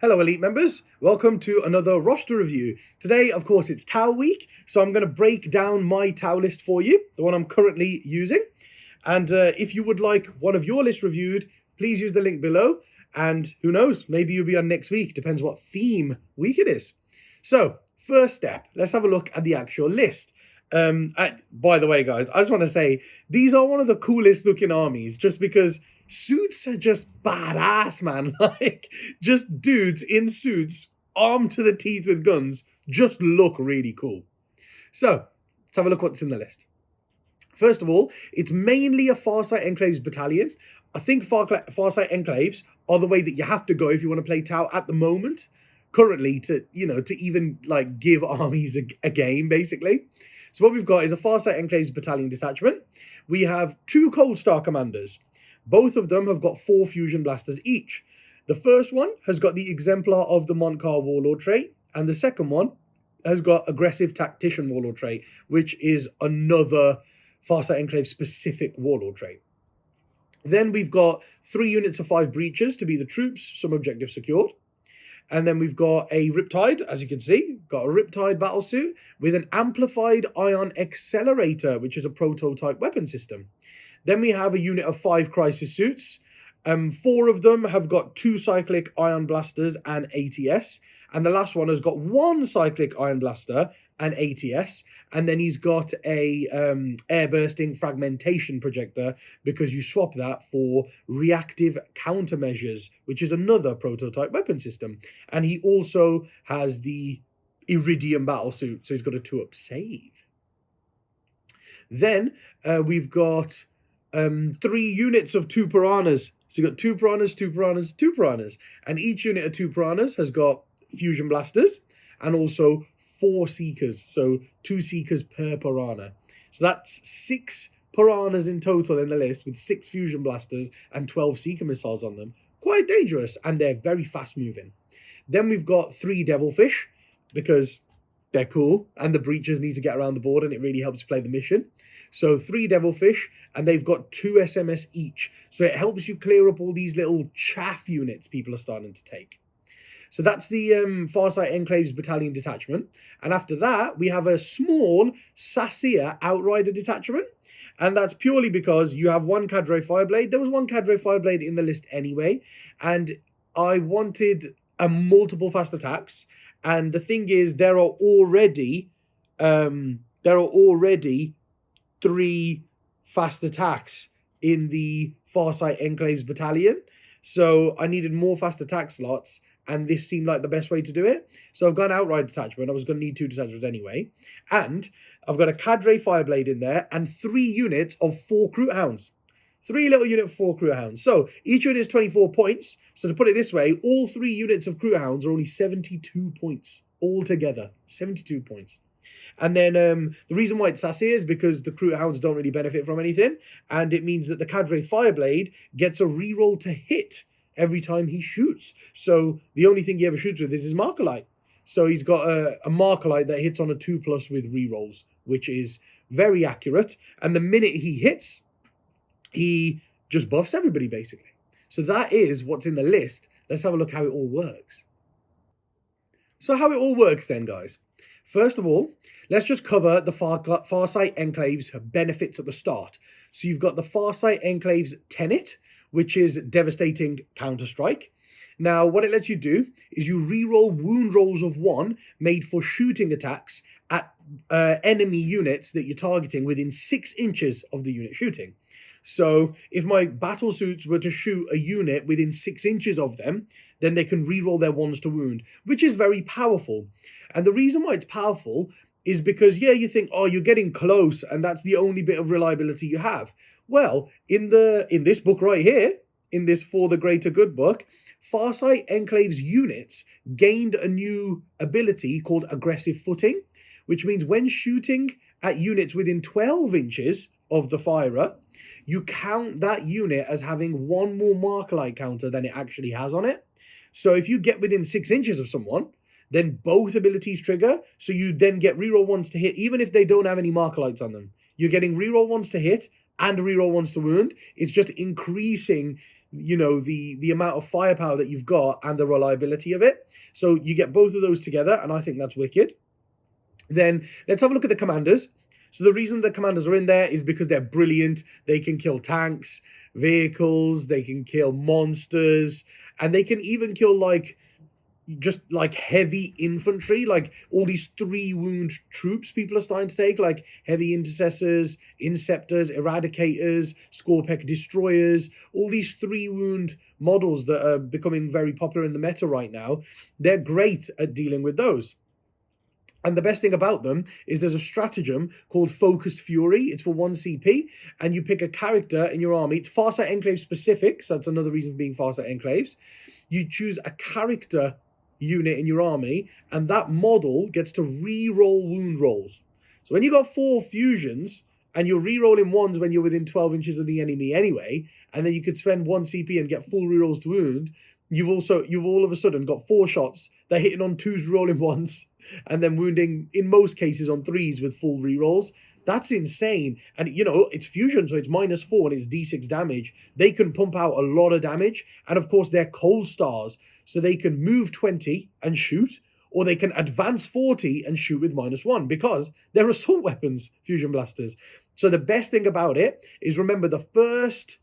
Hello Elite members, welcome to another roster review. Today, of course, it's Tau week, so I'm going to break down my Tau list for you, the one I'm currently using. And if you would like one of your lists reviewed, please use the link below. And who knows, maybe you'll be on next week, depends what theme week it is. So, first step, let's have a look at the actual list. By the way, guys, I just want to say, these are one of the coolest looking armies, just because suits are just badass, man. Like, just dudes in suits, armed to the teeth with guns, just look really cool. So, let's have a look what's in the list. First of all, it's mainly a Farsight Enclaves battalion. I think Farsight Enclaves are the way that you have to go if you want to play Tau at the moment. Currently, to even like give armies a game, basically. So what we've got is a Farsight Enclaves battalion detachment. We have 2 Cold Star commanders. Both of them have got 4 fusion blasters each. The first one has got the exemplar of the Montcar Warlord trait, and the second one has got aggressive tactician Warlord trait, which is another Farsight Enclave specific Warlord trait. Then we've got 3 units of 5 breachers to be the troops, some objectives secured. And then we've got a Riptide, as you can see, got a Riptide battlesuit with an amplified ion accelerator, which is a prototype weapon system. Then we have a unit of 5 crisis suits. 4 of them have got 2 cyclic ion blasters and ATS. And the last one has got 1 cyclic ion blaster and ATS. And then he's got a air bursting fragmentation projector, because you swap that for reactive countermeasures, which is another prototype weapon system. And he also has the Iridium battlesuit, so he's got a 2-up save. Then we've got 3 units of 2 piranhas. So you've got 2 piranhas, 2 piranhas, 2 piranhas. And each unit of 2 piranhas has got fusion blasters and also 4 seekers. So 2 seekers per piranha. So that's 6 piranhas in total in the list, with 6 fusion blasters and 12 seeker missiles on them. Quite dangerous, and they're very fast moving. Then we've got 3 devilfish, because they're cool, and the breachers need to get around the board, and it really helps play the mission. So 3 devilfish, and they've got 2 SMS each. So it helps you clear up all these little chaff units people are starting to take. So that's the Farsight Enclaves battalion detachment. And after that, we have a small Sassier Outrider detachment. And that's purely because you have 1 Cadre Fireblade. There was 1 Cadre Fireblade in the list anyway. And I wanted a multiple fast attacks. And the thing is, there are already 3 fast attacks in the Farsight Enclaves battalion. So I needed more fast attack slots, and this seemed like the best way to do it. So I've gone outright detachment. I was going to need 2 detachments anyway. And I've got a Cadre Fireblade in there and 3 units of 4 Kroot Hounds. 3 little units of 4 Kroot Hounds. So each unit is 24 points. So to put it this way, all 3 units of Kroot Hounds are only 72 points altogether. 72 points. And then the reason why it's sassy is because the Kroot Hounds don't really benefit from anything. And it means that the Cadre Fireblade gets a reroll to hit every time he shoots. So the only thing he ever shoots with is his Markerlight. So he's got a Markerlight that hits on a 2+ with rerolls, which is very accurate. And the minute he hits, he just buffs everybody, basically. So that is what's in the list. Let's have a look how it all works. So how it all works then, guys. First of all, let's just cover the Farsight Enclaves benefits at the start. So you've got the Farsight Enclaves Tenet, which is devastating counter-strike. Now, what it lets you do is you reroll wound rolls of 1 made for shooting attacks at enemy units that you're targeting within 6 inches of the unit shooting. So if my battle suits were to shoot a unit within 6 inches of them, then they can reroll their 1s to wound, which is very powerful. And the reason why it's powerful is because, yeah, you think, oh, you're getting close, and that's the only bit of reliability you have. Well, in this book right here, in this For the Greater Good book, Farsight Enclaves units gained a new ability called aggressive footing, which means when shooting at units within 12 inches of the firer, you count that unit as having 1 more Markerlight counter than it actually has on it. So if you get within 6 inches of someone, then both abilities trigger, so you then get reroll 1s to hit, even if they don't have any Markerlights on them. You're getting reroll 1s to hit and reroll 1s to wound. It's just increasing the amount of firepower that you've got and the reliability of it. So you get both of those together, and I think that's wicked. Then let's have a look at the commanders. So the reason the commanders are in there is because they're brilliant. They can kill tanks, vehicles, they can kill monsters, and they can even kill just like heavy infantry, like all these 3-wound troops people are starting to take, like heavy intercessors, inceptors, eradicators, scorpec destroyers, all these 3-wound models that are becoming very popular in the meta right now. They're great at dealing with those. And the best thing about them is there's a stratagem called Focused Fury. It's for 1 CP, and you pick a character in your army. It's Farsight Enclave specific, so that's another reason for being Farsight Enclaves. You choose a character unit in your army, and that model gets to re-roll wound rolls. So when you got 4 fusions, and you're re-rolling ones when you're within 12 inches of the enemy anyway, and then you could spend 1 CP and get full re-rolls to wound, you've all of a sudden got 4 shots. They're hitting on 2s, rolling 1s, and then wounding, in most cases, on 3s with full re-rolls. That's insane. And, it's fusion, so it's -4 and it's D6 damage. They can pump out a lot of damage. And, of course, they're cold stars, so they can move 20 and shoot, or they can advance 40 and shoot with -1 because they're assault weapons, fusion blasters. So the best thing about it is, remember, the first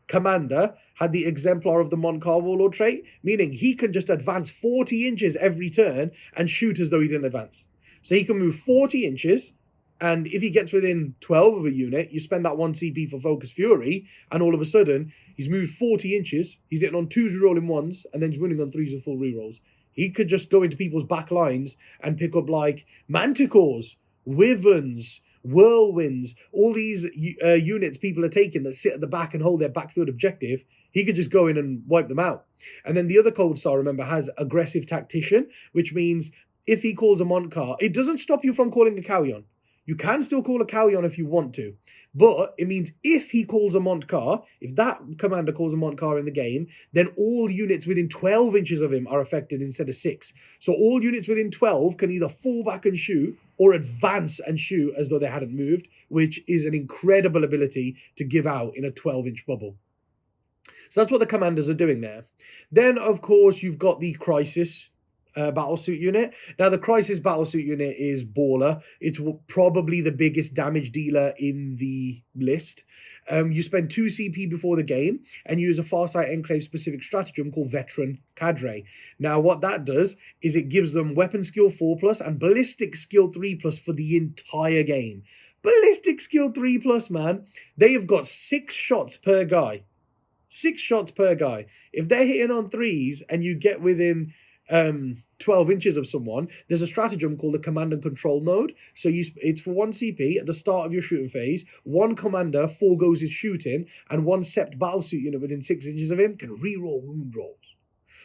commander had the exemplar of the Montcar Warlord trait, meaning he can just advance 40 inches every turn and shoot as though he didn't advance. So he can move 40 inches, and if he gets within 12 of a unit, you spend that 1 CP for Focus Fury, and all of a sudden, he's moved 40 inches, he's hitting on 2s, rolling 1s, and then he's winning on 3s with full rerolls. He could just go into people's back lines and pick up, like, Manticores, Wyverns, Whirlwinds, all these units people are taking that sit at the back and hold their backfield objective. He could just go in and wipe them out. And then the other cold star, remember, has Aggressive Tactician, which means if he calls a Montcar, it doesn't stop you from calling a Carrion. You can still call a Carrion if you want to, but it means if he calls a Montcar, if that commander calls a Montcar in the game, then all units within 12 inches of him are affected instead of 6. So all units within 12 can either fall back and shoot or advance and shoot as though they hadn't moved, which is an incredible ability to give out in a 12-inch bubble. So that's what the commanders are doing there. Then, of course, you've got the Crisis battlesuit unit. Now, the Crisis battlesuit unit is baller. It's probably the biggest damage dealer in the list. You spend 2 CP before the game and use a Farsight Enclave specific stratagem called Veteran Cadre. Now, what that does is it gives them weapon skill 4+ and ballistic skill 3+ for the entire game. Ballistic skill 3+, man. They have got 6 shots per guy. 6 shots per guy. If they're hitting on 3s and you get within 12 inches of someone, there's a stratagem called the Command and Control node. So it's for 1 CP at the start of your shooting phase. 1 commander foregoes his shooting, and 1 sept battlesuit unit within 6 inches of him can reroll wound rolls.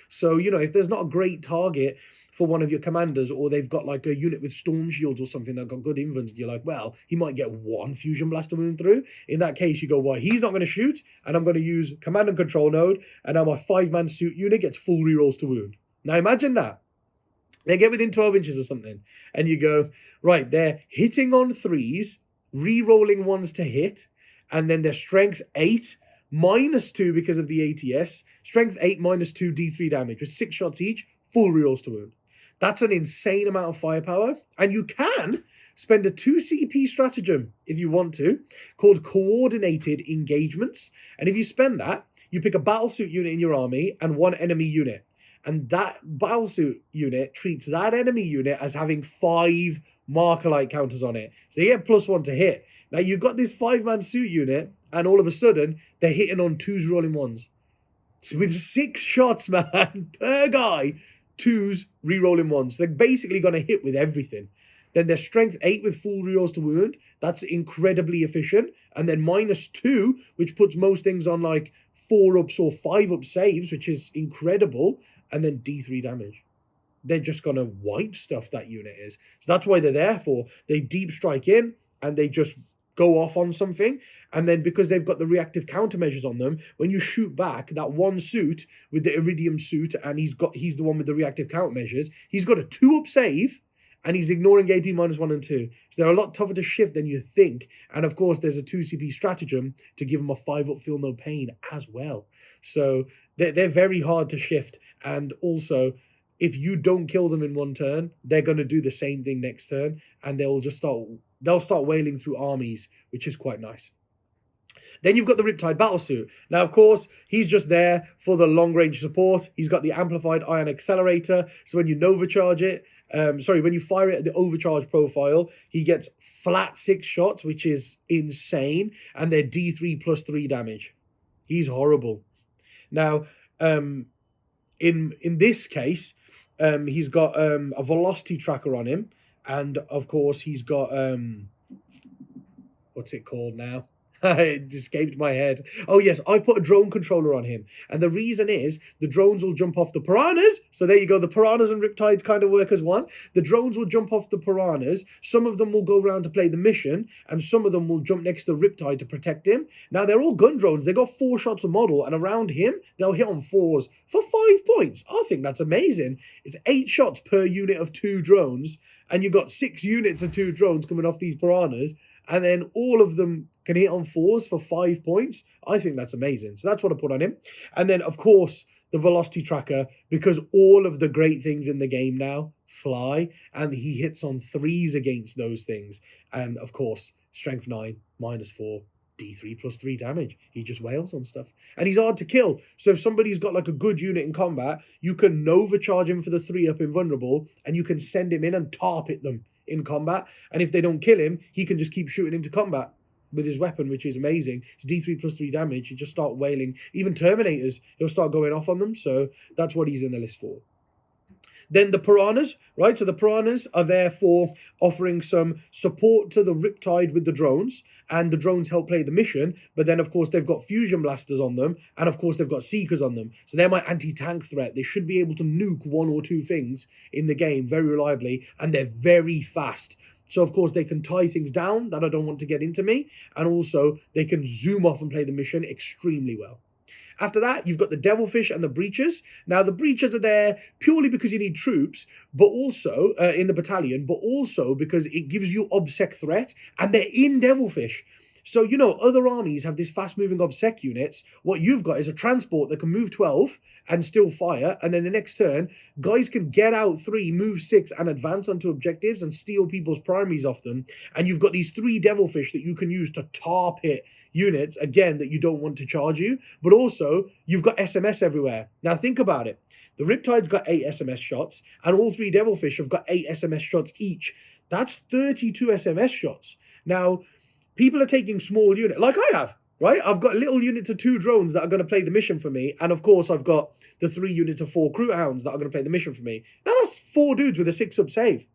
So, if there's not a great target for one of your commanders, or they've got like a unit with storm shields or something that got good invulns, and you're like, well, he might get 1 fusion blaster wound through. In that case, you go, well, he's not going to shoot, and I'm going to use Command and Control node, and now my 5-man suit unit gets full rerolls to wound. Now imagine that. They get within 12 inches or something, and you go, right, they're hitting on 3s, re-rolling 1s to hit, and then they're strength 8, -2 because of the ATS, strength 8, -2 D3 damage, with 6 shots each, full rerolls to wound. That's an insane amount of firepower, and you can spend a 2 CP stratagem, if you want to, called Coordinated Engagements, and if you spend that, you pick a battlesuit unit in your army and 1 enemy unit. And that battlesuit unit treats that enemy unit as having 5 marker light counters on it. So they get +1 to hit. Now you've got this 5-man suit unit, and all of a sudden, they're hitting on 2s, rolling 1s. So with 6 shots, man, per guy, 2s, re-rolling 1s. They're basically going to hit with everything. Then their strength 8 with full rerolls to wound. That's incredibly efficient. And then -2, which puts most things on like 4-ups or 5-up saves, which is incredible. And then D3 damage. They're just going to wipe stuff, that unit is. So that's why they're there for. They deep strike in and they just go off on something. And then because they've got the reactive countermeasures on them, when you shoot back, that 1 suit with the Iridium suit, and he's the one with the reactive countermeasures, he's got a 2-up save and he's ignoring AP -1 and 2. So they're a lot tougher to shift than you think. And of course, there's a 2 CP stratagem to give him a 5-up feel no pain as well. So they're very hard to shift. And also, if you don't kill them in one turn, they're going to do the same thing next turn, and they'll start wailing through armies, which is quite nice. Then you've got the Riptide Battlesuit. Now, of course, he's just there for the long-range support. He's got the amplified ion accelerator, so when you Nova charge it, when you fire it at the overcharge profile, he gets flat 6 shots, which is insane, and they're D3 plus 3 damage. He's horrible. Now, in this case, he's got a velocity tracker on him, and of course he's got what's it called now? It escaped my head. Oh yes, I've put a drone controller on him, and the reason is the drones will jump off the piranhas. So there you go, the piranhas and riptides kind of work as one. The drones will jump off the piranhas. Some of them will go around to play the mission, and some of them will jump next to the riptide to protect him. Now they're all gun drones. They got 4 shots a model, and around him they'll hit on 4s for 5 points. I think that's amazing. It's 8 shots per unit of 2 drones, and you've got 6 units of 2 drones coming off these piranhas, and then all of them can hit on 4s for 5 points. I think that's amazing. So that's what I put on him. And then, of course, the velocity tracker, because all of the great things in the game now fly, and he hits on 3s against those things. And, of course, strength 9, -4, D3 plus 3 damage. He just wails on stuff. And he's hard to kill. So if somebody's got like a good unit in combat, you can Nova charge him for the 3-up invulnerable, and you can send him in and tar pit them in combat. And if they don't kill him, he can just keep shooting into combat with his weapon, which is amazing. It's D3 plus 3 damage. You just start wailing. Even Terminators, he'll start going off on them. So that's what he's in the list for. Then the piranhas, right? So the piranhas are there for offering some support to the Riptide with the drones, and the drones help play the mission. But then, of course, they've got fusion blasters on them, and of course, they've got seekers on them. So they're my anti-tank threat. They should be able to nuke 1 or 2 things in the game very reliably, and they're very fast. So, of course, they can tie things down that I don't want to get into me, and also they can zoom off and play the mission extremely well. After that, you've got the Devilfish and the Breachers. Now, the Breachers are there purely because you need troops, but also in the battalion, but also because it gives you OBSEC threat, and they're in Devilfish. So, you know, other armies have these fast-moving OBSEC units. What you've got is a transport that can move 12 and still fire, and then the next turn, guys can get out 3, move 6, and advance onto objectives and steal people's primaries off them. And you've got these 3 Devilfish that you can use to tar pit units, again, that you don't want to charge you. But also, you've got SMS everywhere. Now, think about it. The Riptide's got 8 SMS shots, and all 3 Devilfish have got 8 SMS shots each. That's 32 SMS shots. Now, people are taking small units, like I have, right? I've got little units of 2 drones that are going to play the mission for me. And of course, I've got the 3 units of 4 Crew Hounds that are going to play the mission for me. Now that's 4 dudes with a 6-up save.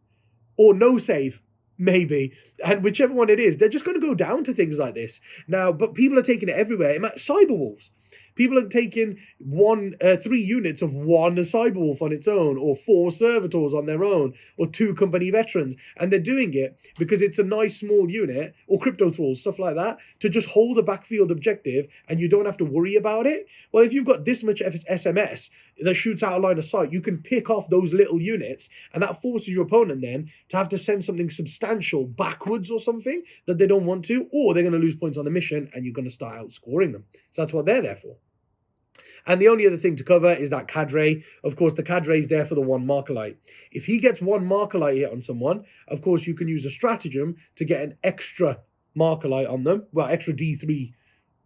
Or no save, maybe. And whichever one it is, they're just going to go down to things like this. Now, but people are taking it everywhere. Cyberwolves. People are taking 3 units of 1 Cyberwolf on its own, or 4 Servitors on their own, or 2 company veterans. And they're doing it because it's a nice small unit, or Crypto Thralls, stuff like that, to just hold a backfield objective and you don't have to worry about it. Well, if you've got this much SMS that shoots out a line of sight, you can pick off those little units, and that forces your opponent then to have to send something substantial backwards or something that they don't want to, or they're going to lose points on the mission and you're going to start outscoring them. So that's what they're there for. And the only other thing to cover is that Cadre. Of course, the Cadre is there for the 1 Markerlight. If he gets 1 Markerlight hit on someone, of course, you can use a stratagem to get an extra Markerlight on them. Well, extra D3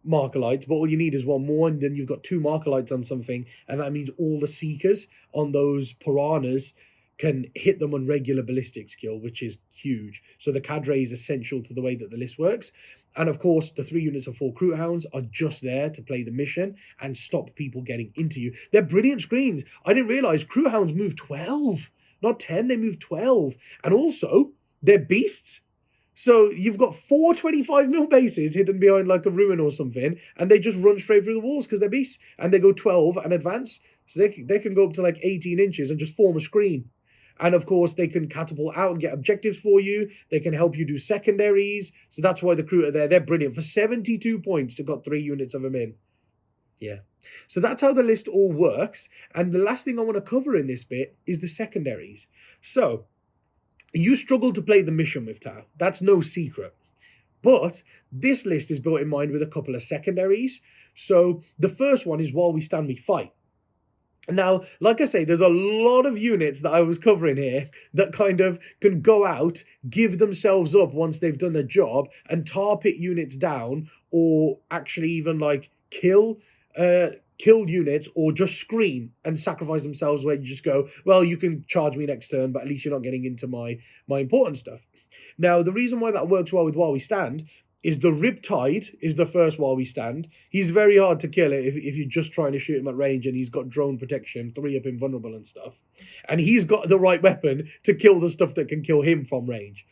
Markerlights, but all you need is 1 more, and then you've got 2 Markerlights on something, and that means all the Seekers on those Piranhas can hit them on regular ballistic skill, which is huge. So the Cadre is essential to the way that the list works. And of course, the 3 units of 4 Crew Hounds are just there to play the mission and stop people getting into you. They're brilliant screens. I didn't realize Crew Hounds move 12, not 10, they move 12. And also, they're beasts. So you've got 4 25mm bases hidden behind like a ruin or something, and they just run straight through the walls because they're beasts. And they go 12 and advance. So they can go up to like 18 inches and just form a screen. And of course, they can catapult out and get objectives for you. They can help you do secondaries. So that's why the crew are there. They're brilliant. For 72 points, they've got 3 units of them in. Yeah. So that's how the list all works. And the last thing I want to cover in this bit is the secondaries. So You struggle to play the mission with Tau. That's no secret. But this list is built in mind with a couple of secondaries. So the first one is while we stand, we fight. Now, like I say, there's a lot of units that I was covering here that kind of can go out, give themselves up once they've done their job, and tar pit units down, or actually even like kill units, or just screen and sacrifice themselves, where you just go, well, you can charge me next turn, but at least you're not getting into my important stuff. Now, the reason why that works well with While We Stand is the Riptide is the first While We Stand. He's very hard to kill if you're just trying to shoot him at range, and he's got drone protection, 3-up invulnerable and stuff. And he's got the right weapon to kill the stuff that can kill him from range.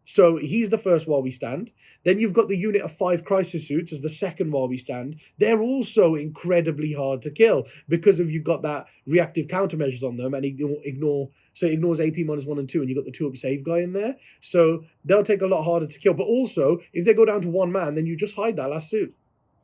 So he's the first While We Stand. Then you've got the unit of 5 crisis suits as the second While We Stand. They're also incredibly hard to kill because you've got that reactive countermeasures on them, and so it ignores AP -1 and 2, and you've got the 2-up save guy in there. So they'll take a lot harder to kill. But also, if they go down to 1 man, then you just hide that last suit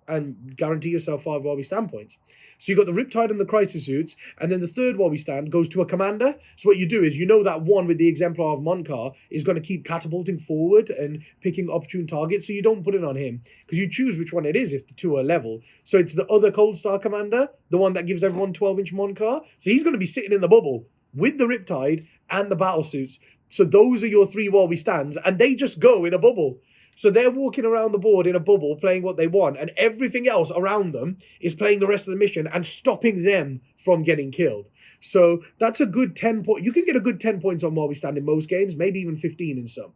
and guarantee yourself 5 While We Stand points. So you've got the Riptide and the Crisis suits, and then the third While We Stand goes to a commander. So what you do is, that one with the Exemplar of Monkar is going to keep catapulting forward and picking opportune targets, so you don't put it on him, because you choose which one it is if the 2 are level. So it's the other Cold Star commander, the one that gives everyone 12-inch Monkar. So he's going to be sitting in the bubble with the Riptide and the battle suits. So those are your 3 While We Stands, and they just go in a bubble. So they're walking around the board in a bubble, playing what they want, and everything else around them is playing the rest of the mission and stopping them from getting killed. So that's a good 10 point. You can get a good 10 points on While We Stand in most games, maybe even 15 in some.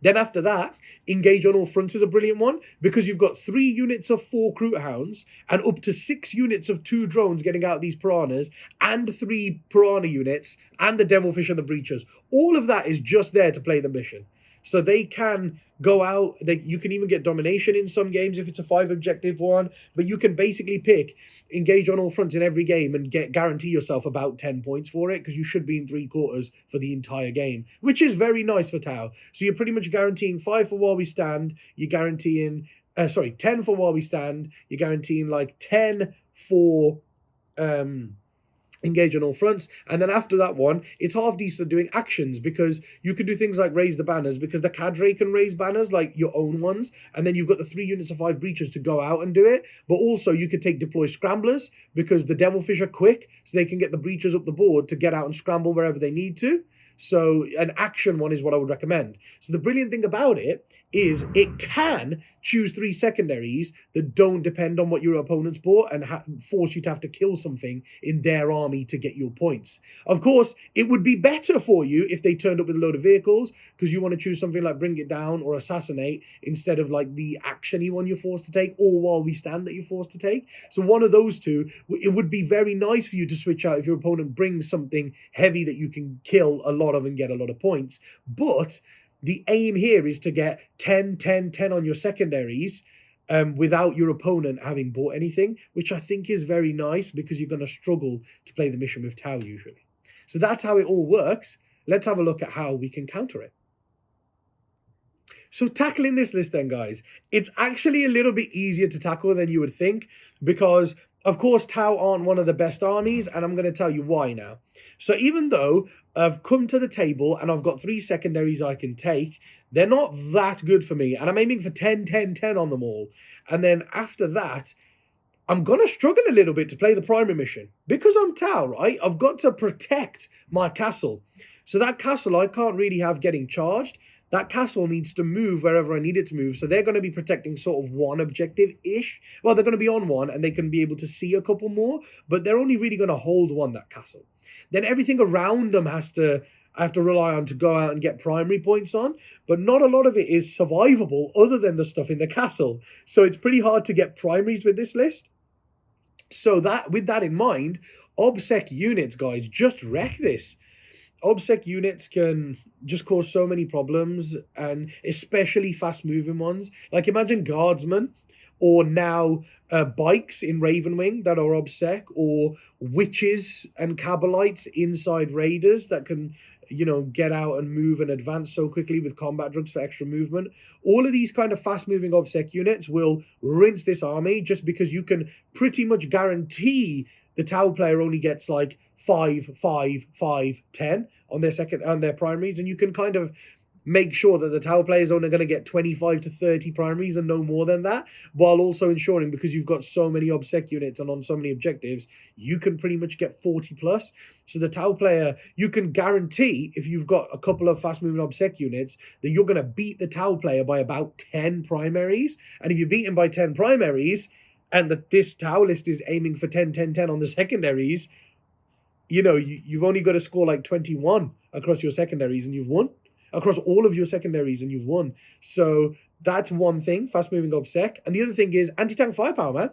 Then after that, Engage on All Fronts is a brilliant one, because you've got 3 units of 4 Kroot Hounds and up to 6 units of 2 drones getting out these piranhas, and 3 piranha units, and the Devilfish and the Breachers. All of that is just there to play the mission. So they can go out, you can even get domination in some games if it's a 5 objective one, but you can basically pick Engage on All Fronts in every game and guarantee yourself about 10 points for it, because you should be in 3/4 for the entire game, which is very nice for Tau. So you're pretty much guaranteeing 5 for While We Stand, you're guaranteeing, 10 for While We Stand, you're guaranteeing like 10 for Engage on All Fronts, and then after that one, it's half decent doing actions, because you can do things like raise the banners, because the cadre can raise banners, like your own ones, and then you've got the 3 units of 5 breachers to go out and do it. But also you could take deploy scramblers, because the Devilfish are quick, so they can get the breachers up the board to get out and scramble wherever they need to. So an action one is what I would recommend. So the brilliant thing about it is it can choose 3 secondaries that don't depend on what your opponent's bought and force you to have to kill something in their army to get your points. Of course, it would be better for you if they turned up with a load of vehicles, because you want to choose something like Bring It Down or Assassinate instead of like the action-y one you're forced to take, or While We Stand that you're forced to take. So one of those two, it would be very nice for you to switch out if your opponent brings something heavy that you can kill a lot of and get a lot of points. But the aim here is to get 10, 10, 10 on your secondaries without your opponent having bought anything, which I think is very nice, because you're going to struggle to play the mission with Tau usually. So that's how it all works. Let's have a look at how we can counter it. So tackling this list then, guys, it's actually a little bit easier to tackle than you would think, because of course Tau aren't one of the best armies, and I'm going to tell you why now. So even though I've come to the table and I've got 3 secondaries I can take, they're not that good for me, and I'm aiming for 10, 10, 10 on them all. And then after that, I'm going to struggle a little bit to play the primary mission. Because I'm Tau, right? I've got to protect my castle. So that castle I can't really have getting charged. That castle needs to move wherever I need it to move. So they're going to be protecting sort of one objective-ish. Well, they're going to be on one, and they can be able to see a couple more, but they're only really going to hold one, that castle. Then everything around them I have to rely on to go out and get primary points on, but not a lot of it is survivable other than the stuff in the castle. So it's pretty hard to get primaries with this list. So with that in mind, OBSEC units, guys, just wreck this. OBSEC units can just cause so many problems, and especially fast-moving ones. Like imagine Guardsmen, or now bikes in Ravenwing that are OBSEC, or witches and Cabalites inside Raiders that can, get out and move and advance so quickly with combat drugs for extra movement. All of these kind of fast-moving OBSEC units will rinse this army, just because you can pretty much guarantee the Tau player only gets like 5, 5, 5, 10 on their primaries, and you can kind of make sure that the Tau player is only going to get 25 to 30 primaries and no more than that, while also ensuring, because you've got so many obsec units and on so many objectives, you can pretty much get 40 plus. So the Tau player, you can guarantee, if you've got a couple of fast-moving obsec units, that you're going to beat the Tau player by about 10 primaries. And if you beat him by 10 primaries, and that this Tau list is aiming for 10, 10, 10 on the secondaries, you've only got to score like 21 across your secondaries and you've won. Across all of your secondaries and you've won. So that's one thing, fast-moving obsec. And the other thing is anti-tank firepower, man.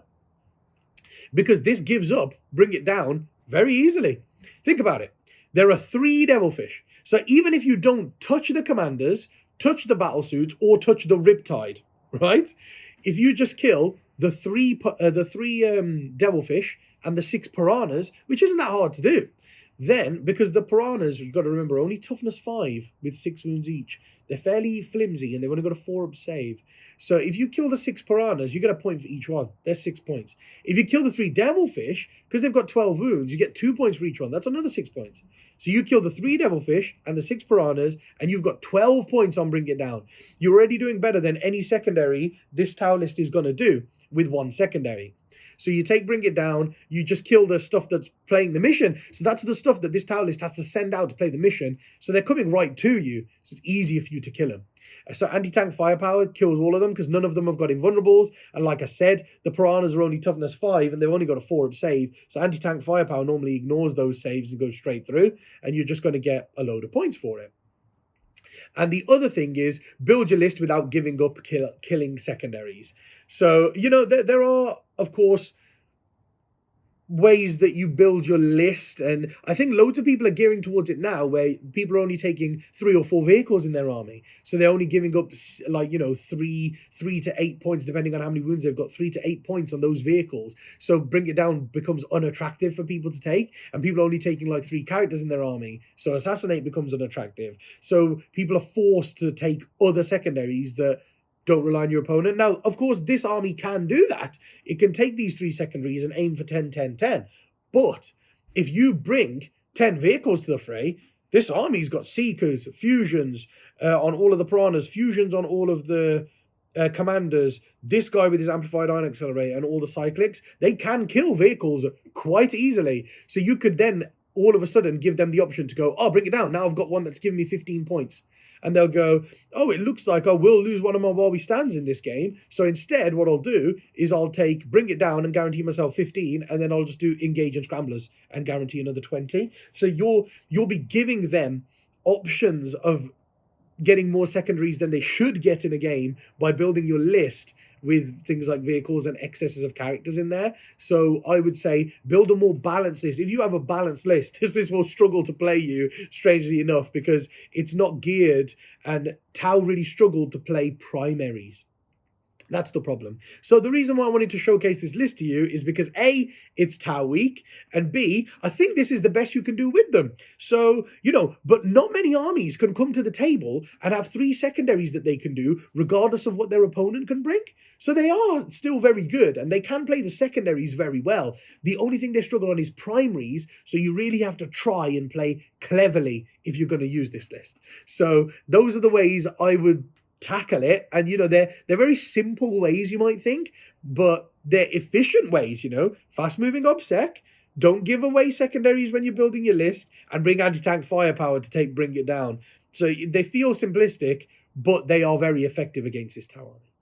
Because this gives up, bring it down very easily. Think about it. There are 3 devilfish. So even if you don't touch the commanders, touch the battle suits, or touch the riptide, right? If you just kill the three devilfish and the 6 piranhas, which isn't that hard to do, then, because the piranhas, you've got to remember, only toughness 5 with 6 wounds each. They're fairly flimsy and they've only got a 4-up save. So if you kill the 6 piranhas, you get a point for each one. There's 6 points. If you kill the 3 devilfish, because they've got 12 wounds, you get 2 points for each one. That's another 6 points. So you kill the 3 devilfish and the 6 piranhas, and you've got 12 points on Bring It Down. You're already doing better than any secondary this Tau list is going to do with 1 secondary. So you take Bring It Down, you just kill the stuff that's playing the mission. So that's the stuff that this Tau list has to send out to play the mission. So they're coming right to you. So it's easier for you to kill them. So anti-tank firepower kills all of them because none of them have got invulnerables. And like I said, the piranhas are only toughness 5 and they've only got a 4-up save. So anti-tank firepower normally ignores those saves and goes straight through. And you're just going to get a load of points for it. And the other thing is build your list without giving up killing secondaries. So, there are, of course, ways that you build your list, and I think loads of people are gearing towards it now, where people are only taking 3 or 4 vehicles in their army, so they're only giving up 3 to 8 points depending on how many wounds they've got, 3 to 8 points on those vehicles. So Bring It Down becomes unattractive for people to take, and people are only taking like 3 characters in their army, so Assassinate becomes unattractive. So people are forced to take other secondaries that don't rely on your opponent. Now, of course, this army can do that. It can take these 3 secondaries and aim for 10, 10, 10. But if you bring 10 vehicles to the fray, this army's got Seekers, Fusions on all of the Piranhas, Fusions on all of the Commanders, this guy with his Amplified Ion Accelerator and all the Cyclics. They can kill vehicles quite easily. So you could then all of a sudden give them the option to go, Bring It Down. Now I've got one that's giving me 15 points. And they'll go, it looks like I will lose one of my Barbie stands in this game. So instead, what I'll do is I'll take Bring It Down and guarantee myself 15, and then I'll just do Engage and Scramblers and guarantee another 20. So you'll be giving them options of getting more secondaries than they should get in a game by building your list with things like vehicles and excesses of characters in there. So I would say build a more balanced list. If you have a balanced list, this list will struggle to play you, strangely enough, because it's not geared, and Tau really struggled to play primaries. That's the problem. So the reason why I wanted to showcase this list to you is because A, it's Tau week, and B, I think this is the best you can do with them. So, but not many armies can come to the table and have 3 secondaries that they can do, regardless of what their opponent can bring. So they are still very good, and they can play the secondaries very well. The only thing they struggle on is primaries, so you really have to try and play cleverly if you're going to use this list. So those are the ways I would tackle it, and they're very simple ways, you might think, but they're efficient ways. Fast moving obsec, don't give away secondaries when you're building your list, and bring anti-tank firepower to Bring It Down. So they feel simplistic, but they are very effective against this Tau army.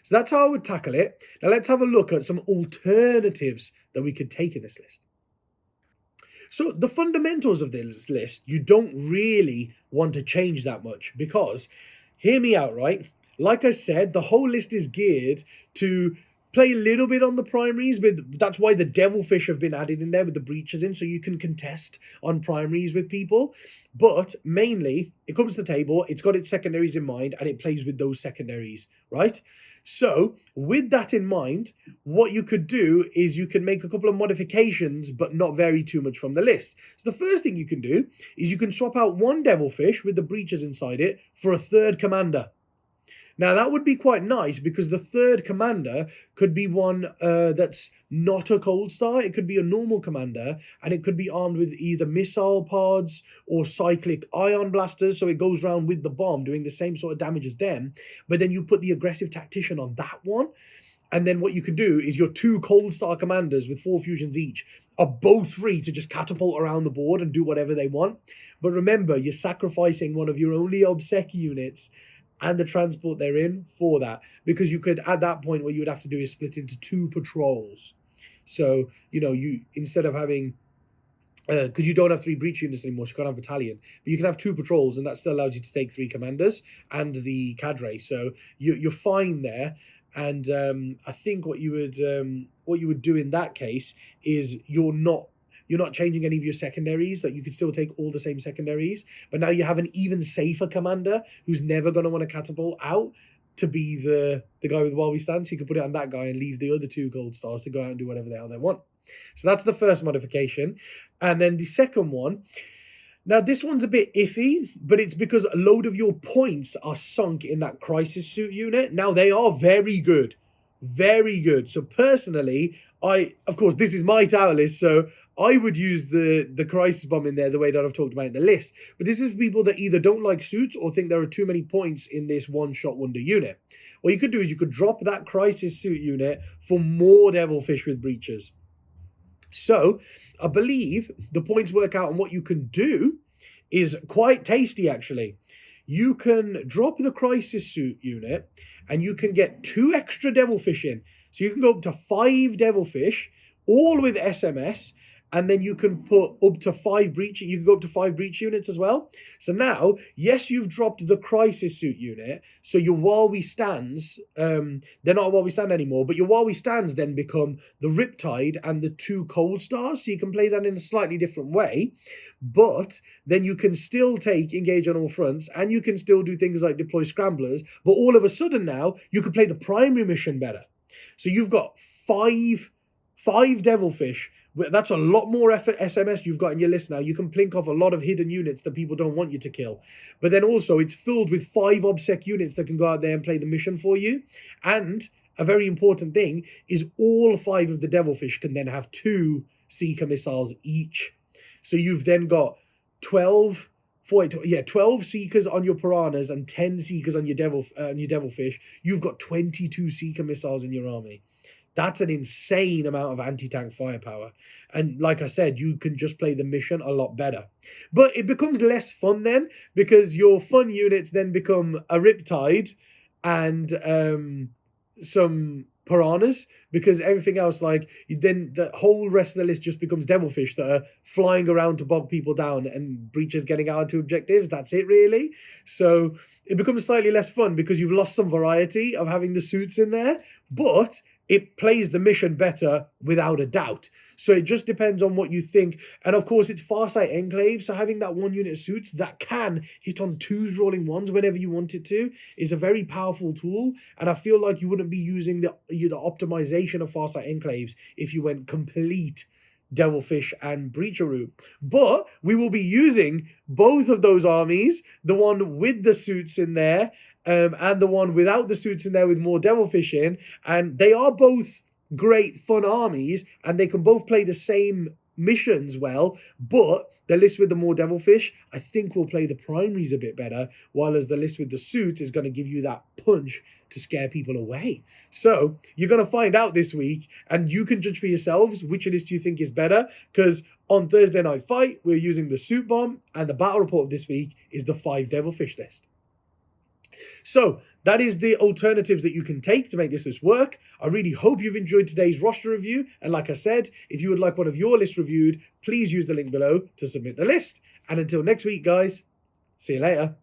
So that's how I would tackle it. Now let's have a look at some alternatives that we could take in this list. So the fundamentals of this list, you don't really want to change that much, because hear me out, right? Like I said, the whole list is geared to play a little bit on the primaries, but that's why the devilfish have been added in there with the breaches in, so you can contest on primaries with people. But mainly, it comes to the table, it's got its secondaries in mind, and it plays with those secondaries, right? So, with that in mind, what you could do is you can make a couple of modifications, but not vary too much from the list. So the first thing you can do is you can swap out 1 devilfish with the breaches inside it for a 3rd commander. Now, that would be quite nice because the third commander could be one that's not a cold star. It could be a normal commander, and it could be armed with either missile pods or cyclic ion blasters. So it goes around with the bomb, doing the same sort of damage as them. But then you put the aggressive tactician on that one. And then what you can do is your 2 cold star commanders with 4 fusions each are both free to just catapult around the board and do whatever they want. But remember, you're sacrificing one of your only obsec units and the transport they're in for that, because you could, at that point, what you would have to do is split into 2 patrols. So, you, instead of having, because you don't have 3 breach units anymore, so you can't have battalion, but you can have 2 patrols, and that still allows you to take 3 commanders and the cadre. So you're fine there. And I think what you would do in that case is you're not changing any of your secondaries. Like, you could still take all the same secondaries, but now you have an even safer commander who's never going to want to catapult out to be the guy with While We Stand. So you can put it on that guy and leave the other 2 gold stars to go out and do whatever the hell they want. So that's the first modification. And then the second one, now this one's a bit iffy, but it's because a load of your points are sunk in that crisis suit unit. Now, they are very good. Very good. So personally, of course, this is my tower list, so I would use the crisis bomb in there the way that I've talked about in the list. But this is for people that either don't like suits or think there are too many points in this one-shot wonder unit. What you could do is you could drop that crisis suit unit for more devilfish with breaches. So I believe the points work out, and what you can do is quite tasty, actually. You can drop the crisis suit unit and you can get 2 extra devilfish in. So you can go up to 5 devilfish, all with SMS, and then you can put up to 5 breach. You can go up to 5 breach units as well. So now, yes, you've dropped the crisis suit unit. So your While We Stands, they're not a While We Stand anymore, but your While We Stands then become the Riptide and the 2 cold stars. So you can play that in a slightly different way. But then you can still take Engage on All Fronts, and you can still do things like deploy scramblers. But all of a sudden now, you can play the primary mission better. So you've got 5 devilfish. That's a lot more SMS you've got in your list now. You can plink off a lot of hidden units that people don't want you to kill. But then also, it's filled with 5 obsec units that can go out there and play the mission for you. And a very important thing is all 5 of the devilfish can then have 2 Seeker missiles each. So you've then got 12 Seekers on your piranhas and 10 Seekers on your devilfish. You've got 22 Seeker missiles in your army. That's an insane amount of anti-tank firepower. And like I said, you can just play the mission a lot better. But it becomes less fun then, because your fun units then become a Riptide and some piranhas, because everything else, then the whole rest of the list just becomes devilfish that are flying around to bog people down and breaches getting out to objectives. That's it, really. So it becomes slightly less fun because you've lost some variety of having the suits in there, but it plays the mission better without a doubt. So it just depends on what you think. And of course, it's Farsight Enclave, so having that 1 unit suits that can hit on 2s rolling 1s whenever you want it to is a very powerful tool. And I feel like you wouldn't be using the optimization of Farsight Enclaves if you went complete Devilfish and Breacher route. But we will be using both of those armies, the one with the suits in there, and the one without the suits in there with more devilfish in, and they are both great fun armies, and they can both play the same missions well, but the list with the more devilfish, I think, will play the primaries a bit better, while as the list with the suits is going to give you that punch to scare people away. So you're going to find out this week, and you can judge for yourselves which list you think is better, because on Thursday Night Fight, we're using the suit bomb, and the battle report of this week is the 5 devilfish list. So that is the alternatives that you can take to make this list work. I really hope you've enjoyed today's roster review. And like I said, if you would like one of your lists reviewed, please use the link below to submit the list. And until next week, guys, see you later.